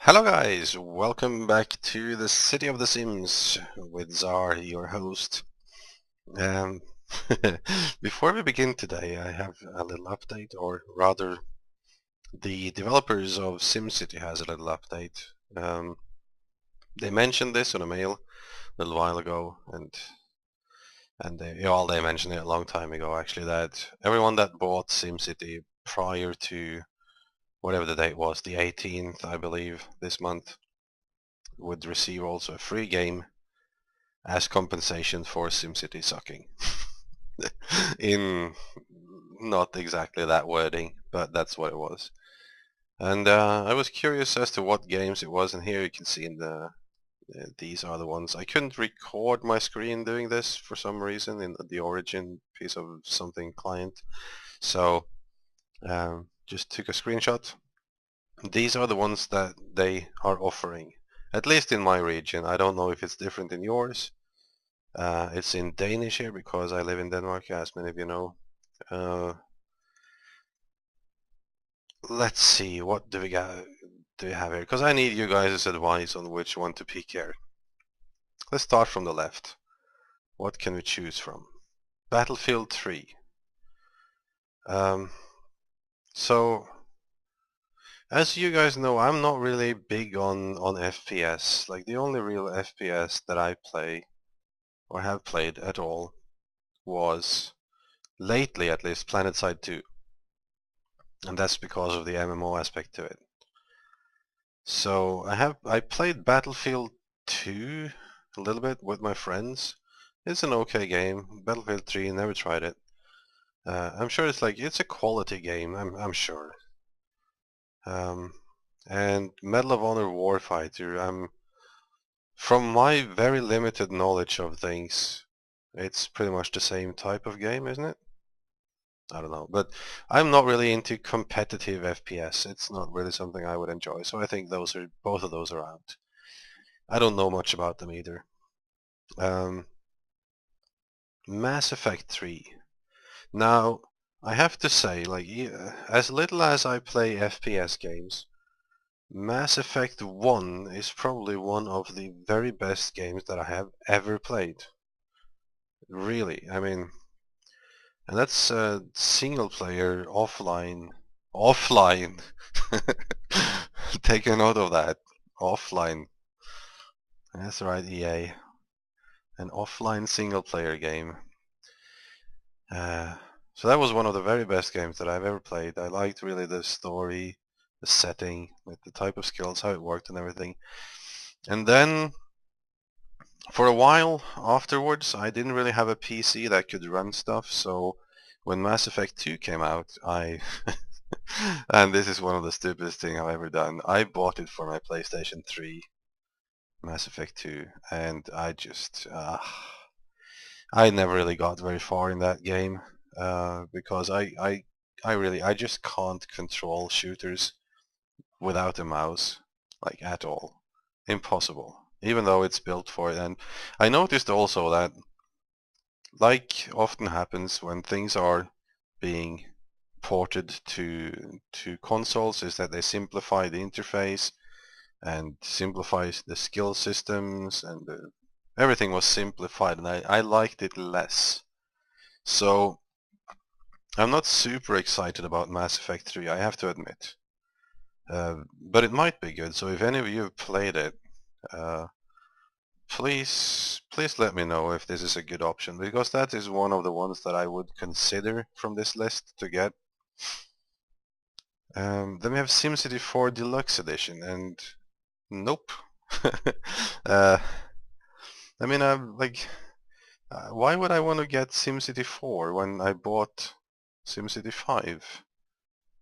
Hello guys, welcome back to the City of the Sims with Zzar, your host. Um, Before we begin today, I have a little update, or rather, the developers of SimCity has a little update. They mentioned this on a mail a little while ago, and they mentioned it a long time ago actually, that everyone that bought SimCity prior to whatever the date was, the 18th, I believe, this month, would receive also a free game as compensation for SimCity sucking. In not exactly that wording, but that's what it was. And I was curious as to what games it was, and here you can see in these are the ones. I couldn't record my screen doing this for some reason in the origin piece of something client, so just took a screenshot. These are the ones that they are offering, at least in my region. I don't know if it's different in yours. It's in Danish here because I live in Denmark, as many of you know. Let's see, what do we have here? Because I need you guys' advice on which one to pick here. Let's start from the left. What can we choose from? Battlefield 3. So, as you guys know, I'm not really big on FPS. Like, the only real FPS that I play, or have played at all, was, lately at least, PlanetSide 2. And that's because of the MMO aspect to it. So I played Battlefield 2 a little bit with my friends. It's an okay game. Battlefield 3, never tried it. I'm sure it's a quality game. I'm sure. And Medal of Honor Warfighter. From my very limited knowledge of things, it's pretty much the same type of game, isn't it? I don't know, but I'm not really into competitive FPS. It's not really something I would enjoy, so I think both of those are out. I don't know much about them either. Mass Effect 3. Now, I have to say, like, as little as I play FPS games, Mass Effect 1 is probably one of the very best games that I have ever played. Really, I mean, and that's single player, offline. Offline! Take a note of that. Offline. That's right, EA. An offline single player game. So that was one of the very best games that I've ever played. I liked really the story, the setting, like the type of skills, how it worked and everything. And then for a while afterwards, I didn't really have a PC that could run stuff, so when Mass Effect 2 came out, and this is one of the stupidest things I've ever done, I bought it for my PlayStation 3, Mass Effect 2, and I never really got very far in that game because I just can't control shooters without a mouse, like at all. Impossible. Even though it's built for it. And I noticed also that, like often happens when things are being ported to consoles, is that they simplify the interface and simplify the skill systems, and everything was simplified, and I liked it less. So I'm not super excited about Mass Effect 3, I have to admit. But it might be good, so if any of you have played it, please let me know if this is a good option, because that is one of the ones that I would consider from this list to get. Then we have SimCity 4 Deluxe Edition, and nope. I mean, why would I want to get SimCity 4 when I bought SimCity 5?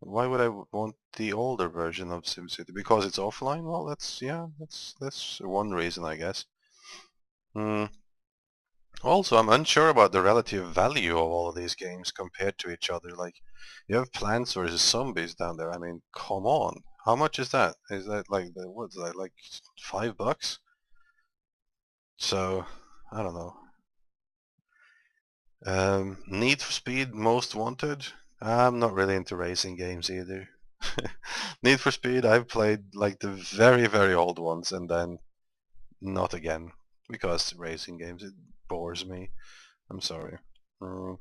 Why would I want the older version of SimCity? Because it's offline? Well, that's one reason, I guess. Also, I'm unsure about the relative value of all of these games compared to each other. Like, you have Plants vs. Zombies down there. I mean, come on. How much is that? Is that like, what's that, like $5? So, I don't know. Need for Speed Most Wanted. I'm not really into racing games either. Need for Speed, I've played like the very, very old ones and then not again. Because racing games, it bores me. I'm sorry. Mm.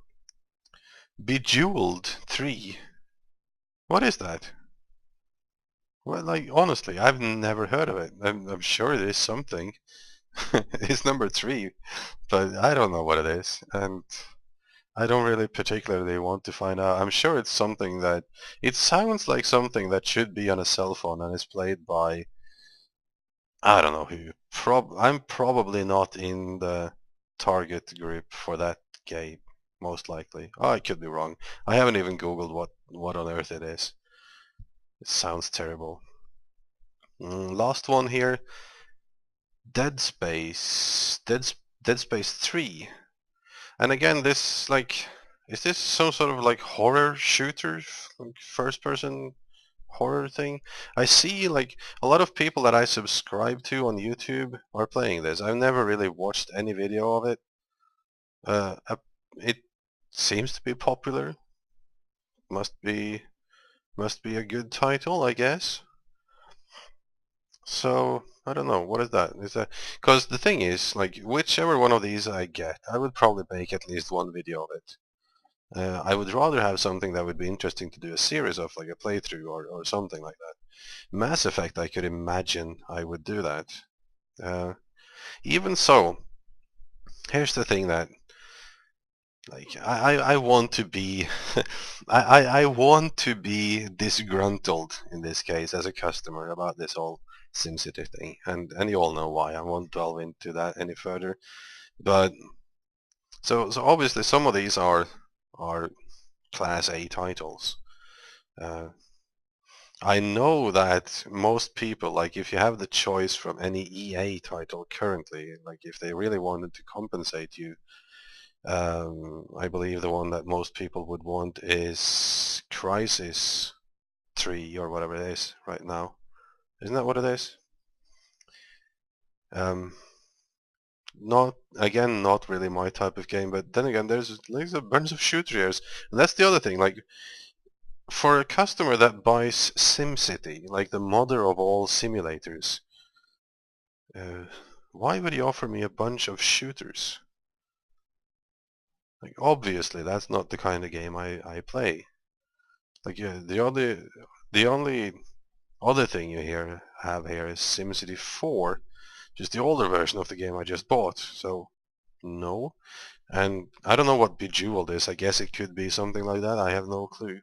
Bejeweled 3. What is that? Well, like, honestly, I've never heard of it. I'm sure it is something. It's number 3, but I don't know what it is. And I don't really particularly want to find out. I'm sure it's something that... It sounds like something that should be on a cell phone and is played by... I don't know who. I'm probably not in the target group for that game, most likely. Oh, I could be wrong. I haven't even Googled what on earth it is. It sounds terrible. Last one here. Dead Space. Dead Space 3. And again, this, like... Is this some sort of, like, horror shooter? Like, first-person horror thing? I see, like, a lot of people that I subscribe to on YouTube are playing this. I've never really watched any video of it. It seems to be popular. Must be a good title, I guess. So, I don't know, what is that? Is that... Because the thing is, like, whichever one of these I get, I would probably make at least one video of it. I would rather have something that would be interesting to do a series of, like a playthrough or something like that. Mass Effect, I could imagine I would do that. Even so, here's the thing that, like, I want to be, I want to be disgruntled in this case as a customer about this whole SimCity thing, and you all know why. I won't delve into that any further. But so obviously some of these are Class A titles. I know that most people, like, if you have the choice from any EA title currently, like if they really wanted to compensate you, I believe the one that most people would want is Crysis 3 or whatever it is right now. Isn't that what it is? Not really my type of game, but then again, there's a bunch of shooter here, and that's the other thing. Like, for a customer that buys SimCity, like the mother of all simulators, why would he offer me a bunch of shooters? Like, obviously, that's not the kind of game I play. Like, yeah, the only other thing you have here is SimCity 4, just the older version of the game I just bought. So, no. And I don't know what Bejeweled is. I guess it could be something like that. I have no clue.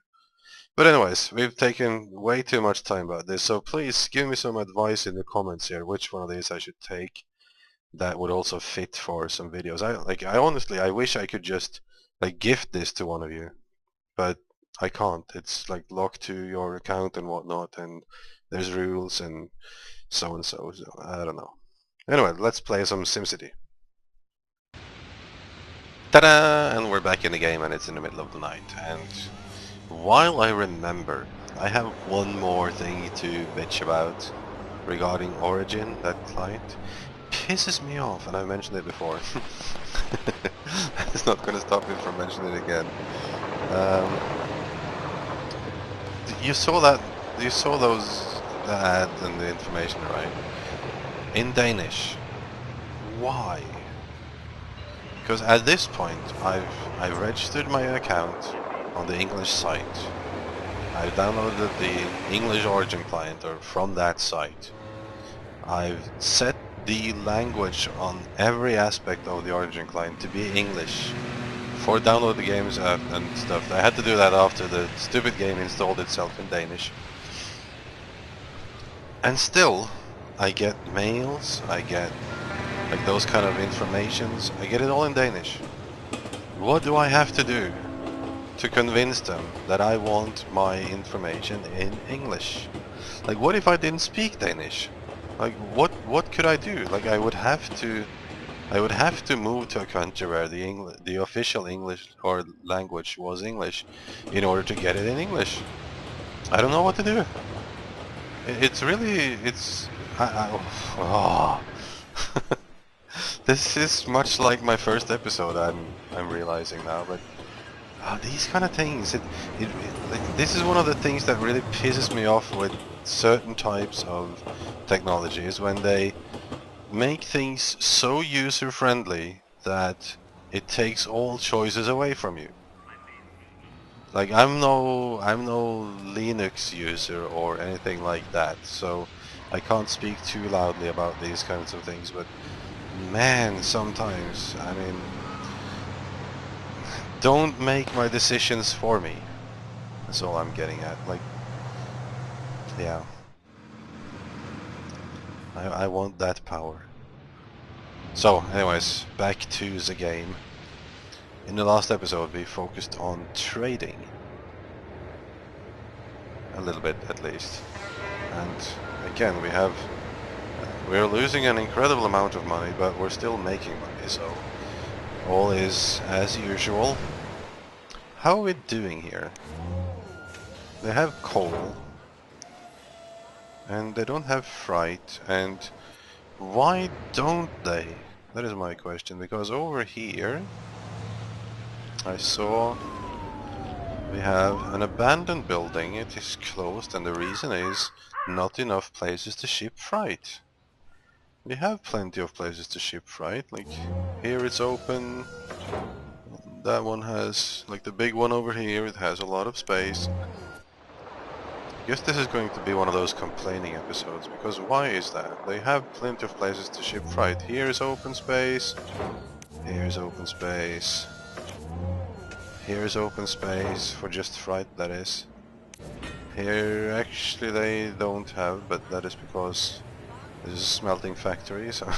But anyways, we've taken way too much time about this, so please give me some advice in the comments here, which one of these I should take that would also fit for some videos. I honestly, I wish I could just, like, gift this to one of you, but I can't. It's, like, locked to your account and whatnot, and there's rules and so, so I don't know. Anyway, let's play some SimCity. Ta-da! And we're back in the game, and it's in the middle of the night, and while I remember, I have one more thing to bitch about regarding Origin. That client pisses me off, and I mentioned it before. It's not going to stop me from mentioning it again. You saw that? You saw those ads and the information, right? In Danish. Why? Because at this point, I've registered my account on the English site. I downloaded the English Origin client, or from that site. I've set the language on every aspect of the Origin client to be English for download the games and stuff. I had to do that after the stupid game installed itself in Danish. And still, I get mails, I get, like, those kind of informations, I get it all in Danish. What do I have to do to convince them that I want my information in English? Like, what if I didn't speak Danish? Like, what could I do? Like, I would have to move to a country where the official English or language was English in order to get it in English. I don't know what to do. It's really, oh. This is much like my first episode, I'm realizing now, but these kind of things. Like, this is one of the things that really pisses me off with certain types of technology, is when they make things so user-friendly that it takes all choices away from you. Like, I'm no Linux user or anything like that, so I can't speak too loudly about these kinds of things, but man, sometimes, I mean, don't make my decisions for me. That's all I'm getting at. Like, yeah. I want that power. So, anyways, back to the game. In the last episode we focused on trading. A little bit at least. And again, we're losing an incredible amount of money, but we're still making money, so all is as usual. How are we doing here? They have coal, and they don't have freight, and why don't they? That is my question, because over here I saw we have an abandoned building. It is closed, and the reason is not enough places to ship freight. We have plenty of places to ship freight, like here it's open, that one has, like the big one over here, it has a lot of space. I guess this is going to be one of those complaining episodes, because why is that? They have plenty of places to ship freight. Here's open space, here's open space, here's open space for just freight, that is. Here actually they don't have, but that is because this is a smelting factory, so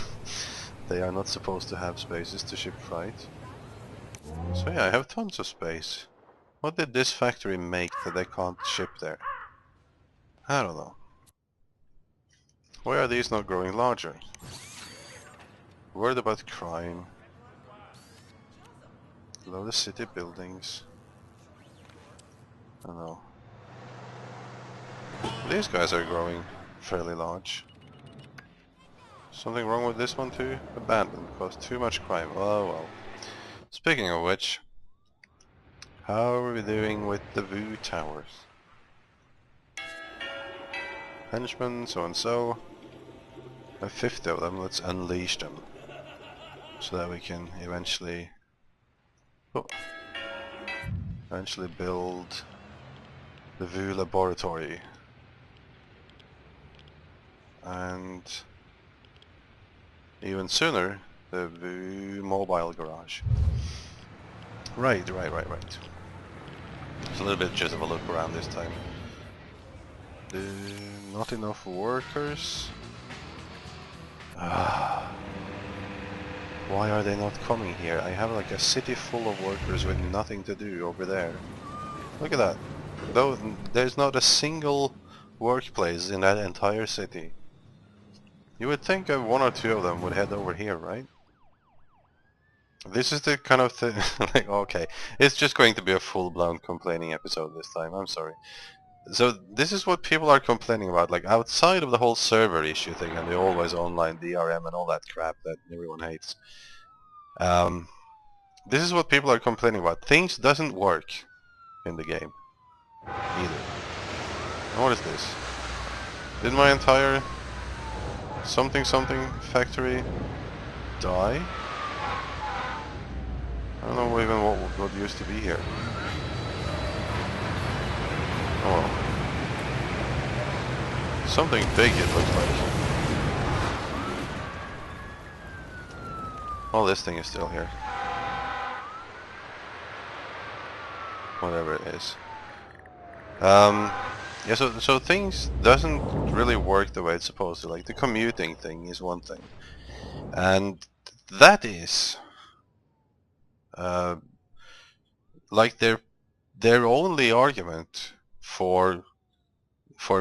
they are not supposed to have spaces to ship freight. So yeah, I have tons of space. What did this factory make that they can't ship there? I don't know. Why are these not growing larger? Worried about crime. Below the city buildings. I don't know. These guys are growing fairly large. Something wrong with this one too? Abandoned, caused too much crime. Oh well. Speaking of which, how are we doing with the VU towers? Henchmen, so and so. I have 50 of them, let's unleash them. So that we can eventually build the VU laboratory. And even sooner, the VU mobile garage. Right. It's a little bit just of a look around this time. Not enough workers. Why are they not coming here? I have like a city full of workers with nothing to do over there. Look at that. Though there's not a single workplace in that entire city. You would think one or two of them would head over here, right? This is the kind of thing, like, okay, it's just going to be a full-blown complaining episode this time, I'm sorry. So this is what people are complaining about, like outside of the whole server issue thing and the always online DRM and all that crap that everyone hates. This is what people are complaining about. Things doesn't work in the game, either. And what is this? Did my entire something factory die? I don't know even what used to be here. Oh well. Something big it looks like. Oh, this thing is still here. Whatever it is. Yeah, so things doesn't really work the way it's supposed to. Like the commuting thing is one thing. And that is like their only argument for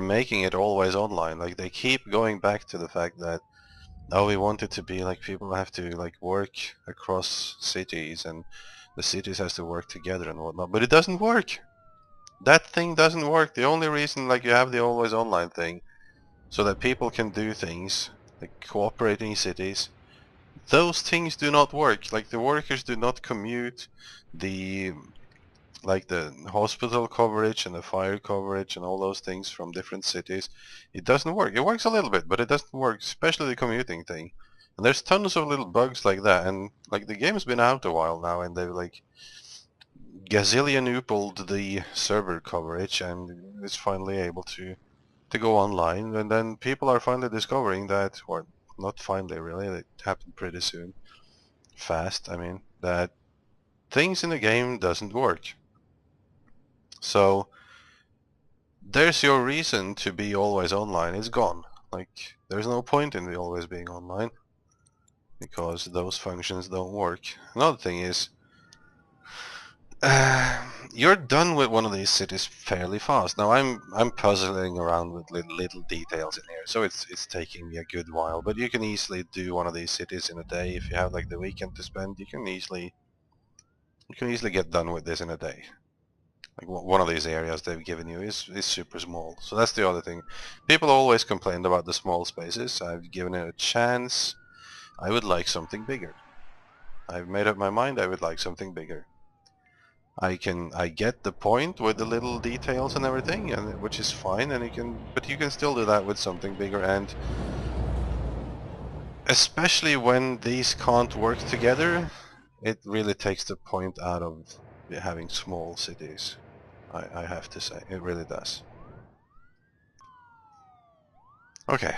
making it always online. Like they keep going back to the fact that, oh, we want it to be like people have to like work across cities and the cities has to work together and whatnot, but it doesn't work. That thing doesn't work. The only reason like you have the always online thing so that people can do things like cooperating cities, those things do not work. Like the workers do not commute, the like the hospital coverage and the fire coverage and all those things from different cities, it doesn't work. It works a little bit, but it doesn't work, especially the commuting thing. And there's tons of little bugs like that, and like the game's been out a while now, and they've like gazillion-upled the server coverage, and it's finally able to go online. And then people are finally discovering that, or not finally really, it happened pretty soon, fast, I mean, that things in the game doesn't work. So there's your reason to be always online is gone. Like, there's no point in always being online because those functions don't work. Another thing is, you're done with one of these cities fairly fast. Now I'm puzzling around with little details in here, so it's taking me a good while. But you can easily do one of these cities in a day if you have like the weekend to spend. You can easily get done with this in a day. Like one of these areas they've given you is super small. So that's the other thing. People always complained about the small spaces. I've given it a chance. I would like something bigger. I've made up my mind I would like something bigger. I get the point with the little details and everything, and which is fine, and but you can still do that with something bigger, and especially when these can't work together, it really takes the point out of having small cities. I have to say, it really does. Okay,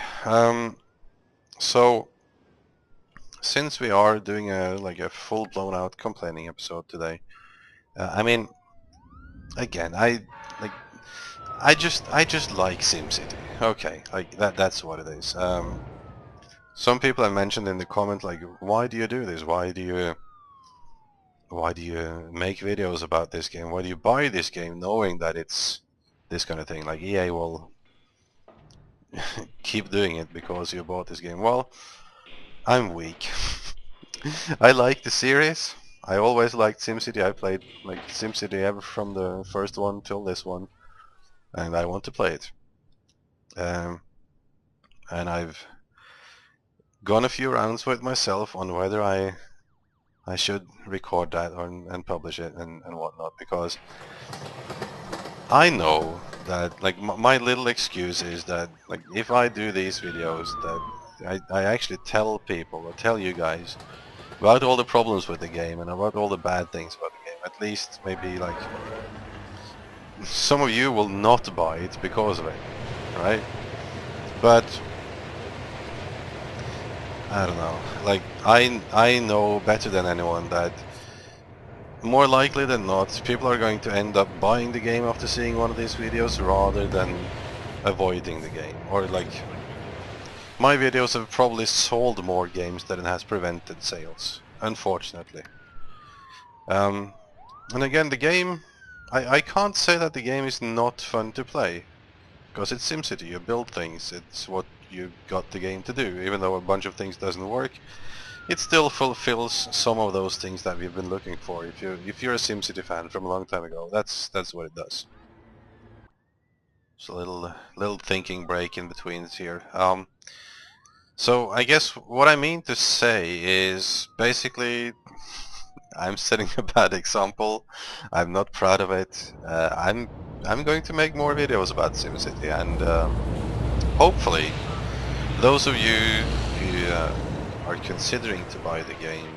so since we are doing a full blown out complaining episode today, I mean, again, like I just like SimCity. Okay, like that's what it is. Some people have mentioned in the comment like, why do you do this? Why do you make videos about this game? Why do you buy this game knowing that it's this kind of thing? Like EA will keep doing it because you bought this game. Well, I'm weak. I like the series. I always liked SimCity. I played like SimCity ever from the first one till this one, and I want to play it. And I've gone a few rounds with myself on whether I should record that and publish it and whatnot, because I know that like my little excuse is that like if I do these videos that I actually tell people or tell you guys about all the problems with the game and about all the bad things about the game, at least maybe like some of you will not buy it because of it, right? But I don't know, like I know better than anyone that more likely than not people are going to end up buying the game after seeing one of these videos rather than avoiding the game. Or like, my videos have probably sold more games than it has prevented sales, unfortunately. And again, the game, I can't say that the game is not fun to play, because it's SimCity, you build things, it's what you got the game to do. Even though a bunch of things doesn't work, it still fulfills some of those things that we've been looking for. If you're a SimCity fan from a long time ago, that's what it does. So a little thinking break in between here. So I guess what I mean to say is basically I'm setting a bad example. I'm not proud of it. I'm going to make more videos about SimCity, and hopefully those of you who are considering to buy the game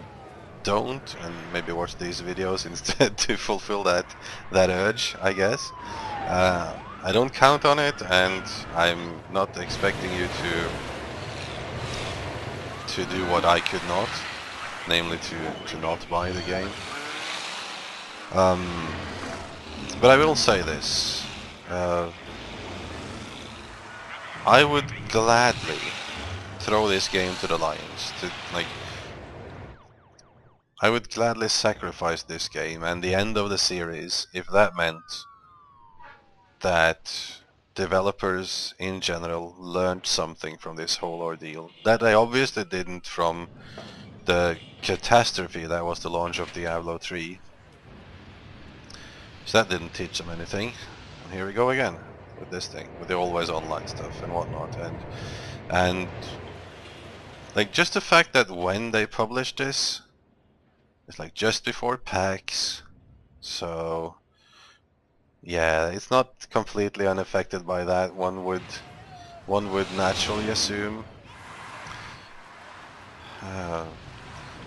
don't, and maybe watch these videos instead to fulfill that urge, I guess. I don't count on it, and I'm not expecting you to do what I could not, namely to not buy the game. But I will say this. I would gladly throw this game to the lions. I would gladly sacrifice this game and the end of the series if that meant that developers in general learned something from this whole ordeal. That they obviously didn't from the catastrophe that was the launch of Diablo 3. So that didn't teach them anything. And here we go again with this thing, with the always online stuff and whatnot. And like just the fact that when they published this, it's like just before PAX, so Yeah, it's not completely unaffected by that. One would naturally assume. Uh,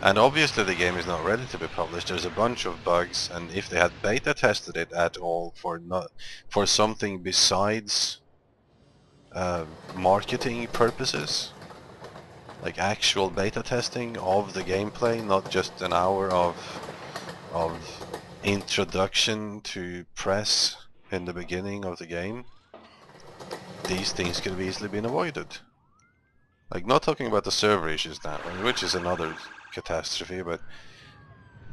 and obviously the game is not ready to be published. There's a bunch of bugs, and if they had beta tested it at all for not for something besides marketing purposes, like actual beta testing of the gameplay, not just an hour of introduction to press in the beginning of the game, these things could have easily been avoided. Like, not talking about the server issues now, which is another catastrophe, but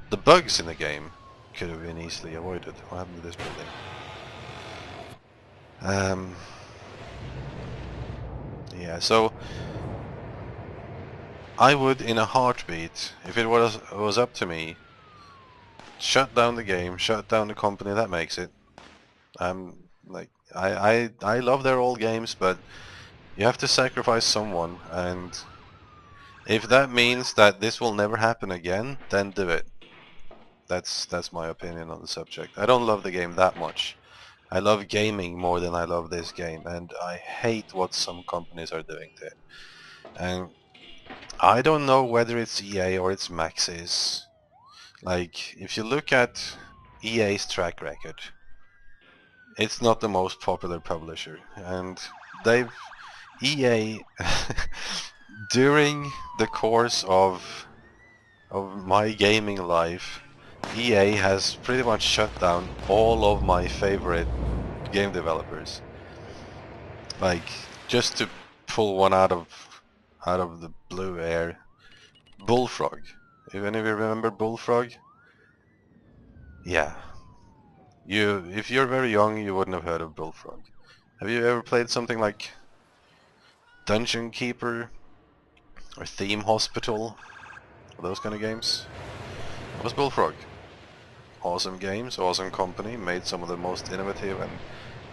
the bugs in the game could have been easily avoided. What happened to this building? Yeah, so I would, in a heartbeat, if it was up to me, shut down the game, shut down the company that makes it. Like, I love their old games, but you have to sacrifice someone, and if that means that this will never happen again, then do it. That's my opinion on the subject. I don't love the game that much. I love gaming more than I love this game, and I hate what some companies are doing to it. And I don't know whether it's EA or it's Maxis. Like, if you look at EA's track record, it's not the most popular publisher, and they've EA during the course of my gaming life, EA has pretty much shut down all of my favorite game developers. Like, just to pull one out of the blue air, Bullfrog. If any of you remember Bullfrog, yeah. If you're very young, you wouldn't have heard of Bullfrog. Have you ever played something like Dungeon Keeper or Theme Hospital? Those kind of games? That was Bullfrog. Awesome games, awesome company, made some of the most innovative and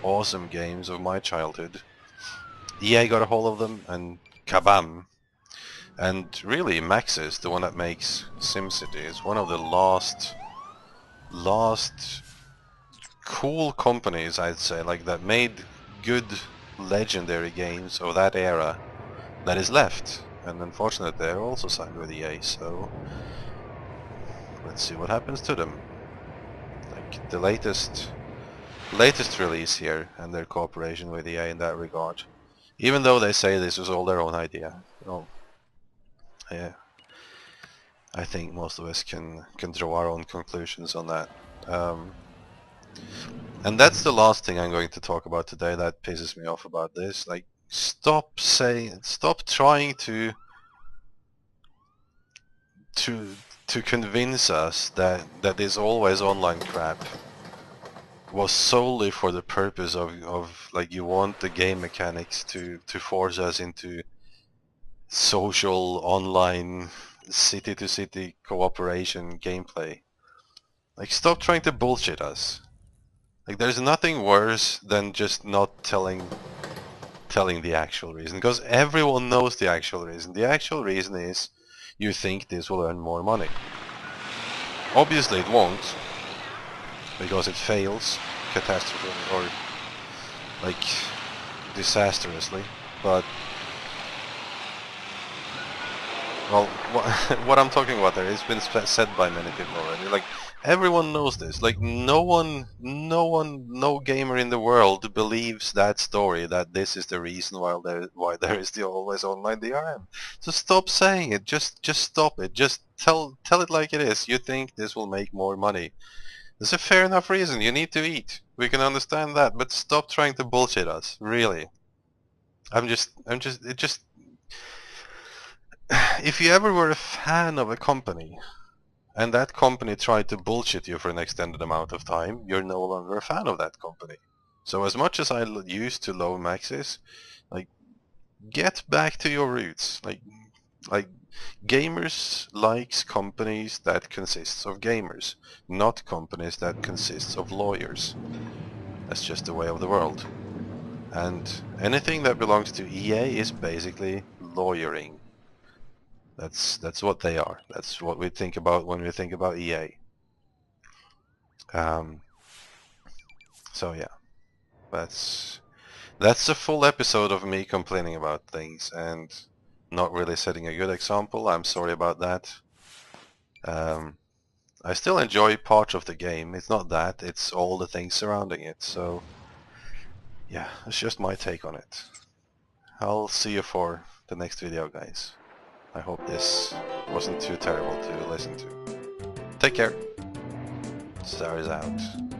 awesome games of my childhood. EA got a hold of them and kabam. And really, Maxis, the one that makes SimCity, is one of the last cool companies, I'd say, like that made good legendary games of that era that is left. And unfortunately, they're also signed with EA, so let's see what happens to them. Like the latest release here and their cooperation with EA in that regard. Even though they say this was all their own idea. Well, yeah, I think most of us can draw our own conclusions on that. And that's the last thing I'm going to talk about today that pisses me off about this. Like, stop trying to to convince us that this always online crap was solely for the purpose of like you want the game mechanics to force us into social online city to city cooperation gameplay. Like, stop trying to bullshit us. Like, there's nothing worse than just not telling the actual reason, because everyone knows the actual reason. The actual reason is you think this will earn more money. Obviously it won't, because it fails catastrophically or like disastrously, but well, what I'm talking about there, it's been said by many people already. Like, everyone knows this. Like, no gamer in the world believes that story that this is the reason why there is the always online DRM. So stop saying it. Just stop it. Just tell it like it is. You think this will make more money. There's a fair enough reason. You need to eat. We can understand that, but stop trying to bullshit us. Really. It just if you ever were a fan of a company and that company tried to bullshit you for an extended amount of time, you're no longer a fan of that company. So as much as I used to love Maxis, like, get back to your roots. Like gamers likes companies that consists of gamers, not companies that consists of lawyers. That's just the way of the world. And anything that belongs to EA is basically lawyering. That's what they are. That's what we think about when we think about EA. Um, So yeah, that's a full episode of me complaining about things and not really setting a good example. I'm sorry about that. I still enjoy parts of the game. It's not that, it's all the things surrounding it. So yeah, it's just my take on it. I'll see you for the next video, guys. I hope this wasn't too terrible to listen to. Take care. Zzar is out.